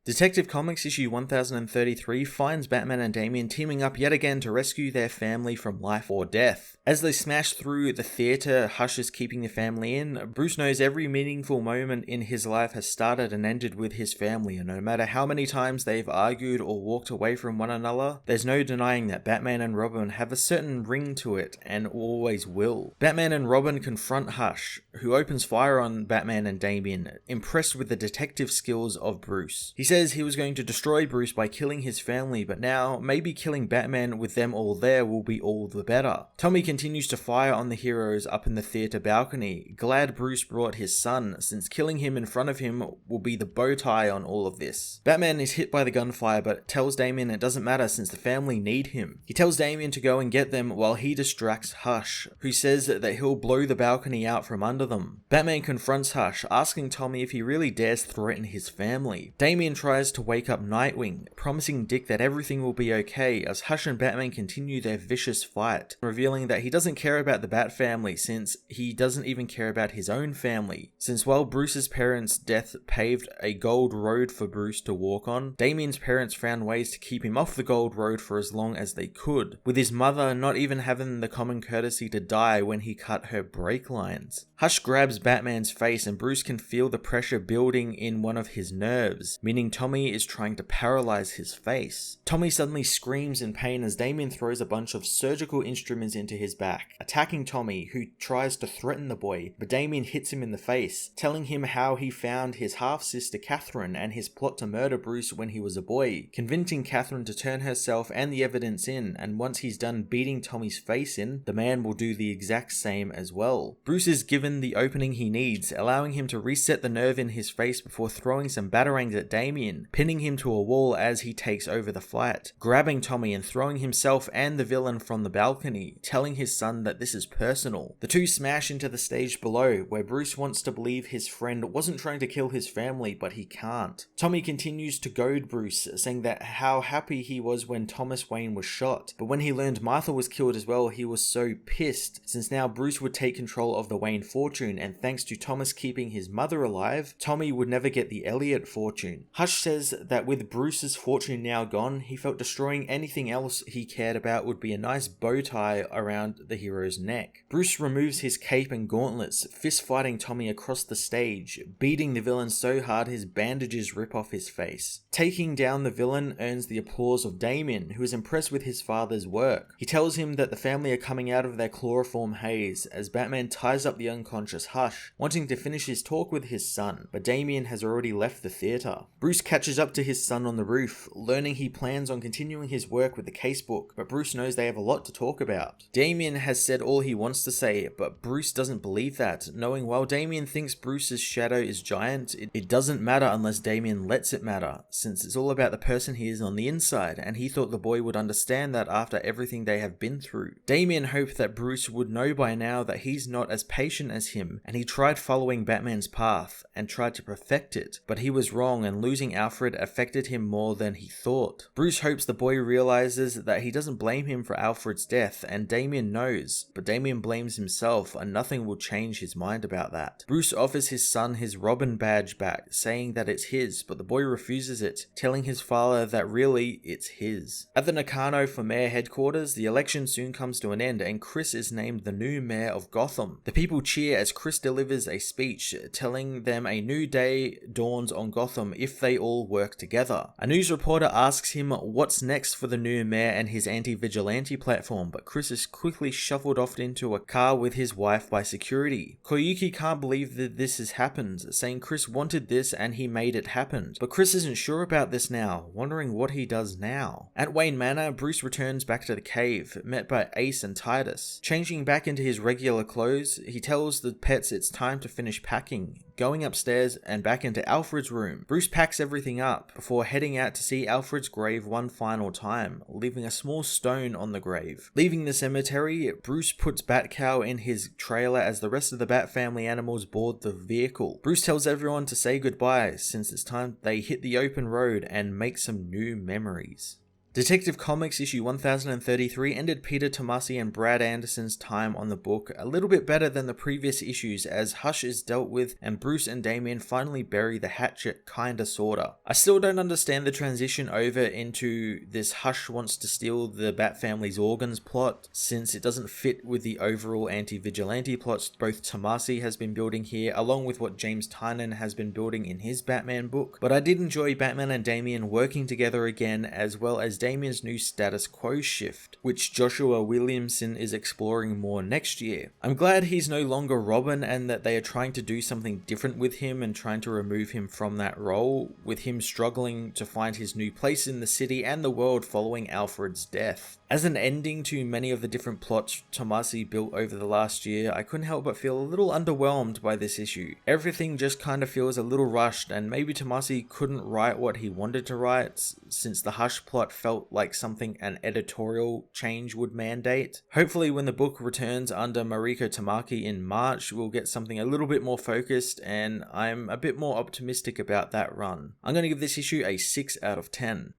Detective Comics issue 1033 finds Batman and Damian teaming up yet again to rescue their family from life or death. As they smash through the theater Hush is keeping the family in, Bruce knows every meaningful moment in his life has started and ended with his family, and no matter how many times they've argued or walked away from one another, there's no denying that Batman and Robin have a certain ring to it and always will. Batman and Robin confront Hush, who opens fire on Batman and Damian, impressed with the detective skills of Bruce. He says he was going to destroy Bruce by killing his family, but now maybe killing Batman with them all there will be all the better. Tommy continues to fire on the heroes up in the theater balcony, glad Bruce brought his son, since killing him in front of him will be the bow tie on all of this. Batman is hit by the gunfire but tells Damian it doesn't matter since the family need him. He tells Damian to go and get them while he distracts Hush, who says that he'll blow the balcony out from under them. Batman confronts Hush, asking Tommy if he really dares threaten his family. Damian tries to wake up Nightwing, promising Dick that everything will be okay as Hush and Batman continue their vicious fight, revealing that he doesn't care about the Bat family since he doesn't even care about his own family. Since while Bruce's parents' death paved a gold road for Bruce to walk on, Damian's parents found ways to keep him off the gold road for as long as they could, with his mother not even having the common courtesy to die when he cut her brake lines. Hush grabs Batman's face and Bruce can feel the pressure building in one of his nerves, meaning Tommy is trying to paralyze his face. Tommy suddenly screams in pain as Damian throws a bunch of surgical instruments into his back, attacking Tommy, who tries to threaten the boy, but Damian hits him in the face, telling him how he found his half-sister Catherine and his plot to murder Bruce when he was a boy, convincing Catherine to turn herself and the evidence in, and once he's done beating Tommy's face in, the man will do the exact same as well. Bruce is given the opening he needs, allowing him to reset the nerve in his face before throwing some batarangs at Damian, pinning him to a wall as he takes over the fight, grabbing Tommy and throwing himself and the villain from the balcony, telling his son that this is personal. The two smash into the stage below, where Bruce wants to believe his friend wasn't trying to kill his family, but he can't. Tommy continues to goad Bruce, saying that how happy he was when Thomas Wayne was shot, but when he learned Martha was killed as well, he was so pissed, since now Bruce would take control of the Wayne fortune, and thanks to Thomas keeping his mother alive, Tommy would never get the Elliot fortune. Hush says that with Bruce's fortune now gone, he felt destroying anything else he cared about would be a nice bow tie around the hero's neck. Bruce removes his cape and gauntlets, fist fighting Tommy across the stage, beating the villain so hard his bandages rip off his face. Taking down the villain earns the applause of Damian, who is impressed with his father's work. He tells him that the family are coming out of their chloroform haze as Batman ties up the unconscious Hush, wanting to finish his talk with his son, but Damian has already left the theater. Bruce catches up to his son on the roof, learning he plans on continuing his work with the casebook, but Bruce knows they have a lot to talk about. Damian has said all he wants to say, but Bruce doesn't believe that, knowing while Damian thinks Bruce's shadow is giant, it doesn't matter unless Damian lets it matter, since it's all about the person he is on the inside, and he thought the boy would understand that after everything they have been through. Damian hoped that Bruce would know by now that he's not as patient as him, and he tried following Batman's path and tried to perfect it, but he was wrong and losing Alfred affected him more than he thought. Bruce hopes the boy realizes that he doesn't blame him for Alfred's death, and Damian knows, but Damian blames himself and nothing will change his mind about that. Bruce offers his son his Robin badge back, saying that it's his, but the boy refuses it, telling his father that really it's his. At the Nakano for mayor headquarters, the election soon comes to an end and Chris is named the new mayor of Gotham. The people cheer as Chris delivers a speech telling them a new day dawns on Gotham if they all work together. A news reporter asks him what's next for the new mayor and his anti-vigilante platform, but Chris is quickly shuffled off into a car with his wife by security. Koyuki can't believe that this has happened, saying Chris wanted this and he made it happen. But Chris isn't sure about this now, wondering what he does now. At Wayne Manor, Bruce returns back to the cave, met by Ace and Titus. Changing back into his regular clothes, he tells the pets it's time to finish packing, going upstairs and back into Alfred's room. Bruce packs everything up before heading out to see Alfred's grave one final time, leaving a small stone on the grave. Leaving the cemetery, Bruce puts Batcow in his trailer as the rest of the Bat family animals board the vehicle. Bruce tells everyone to say goodbye since it's time they hit the open road and make some new memories. Detective Comics issue 1033 ended Peter Tomasi and Brad Anderson's time on the book a little bit better than the previous issues, as Hush is dealt with and Bruce and Damian finally bury the hatchet kinda sorta. I still don't understand the transition over into this Hush wants to steal the Bat family's organs plot, since it doesn't fit with the overall anti-vigilante plots both Tomasi has been building here, along with what James Tynion has been building in his Batman book. But I did enjoy Batman and Damian working together again, as well as Damian's new status quo shift, which Joshua Williamson is exploring more next year. I'm glad he's no longer Robin and that they are trying to do something different with him and trying to remove him from that role, with him struggling to find his new place in the city and the world following Alfred's death. As an ending to many of the different plots Tomasi built over the last year, I couldn't help but feel a little underwhelmed by this issue. Everything just kind of feels a little rushed, and maybe Tomasi couldn't write what he wanted to write, since the Hush plot felt like something an editorial change would mandate. Hopefully when the book returns under Mariko Tamaki in March, we'll get something a little bit more focused, and I'm a bit more optimistic about that run. I'm going to give this issue a 6 out of 10.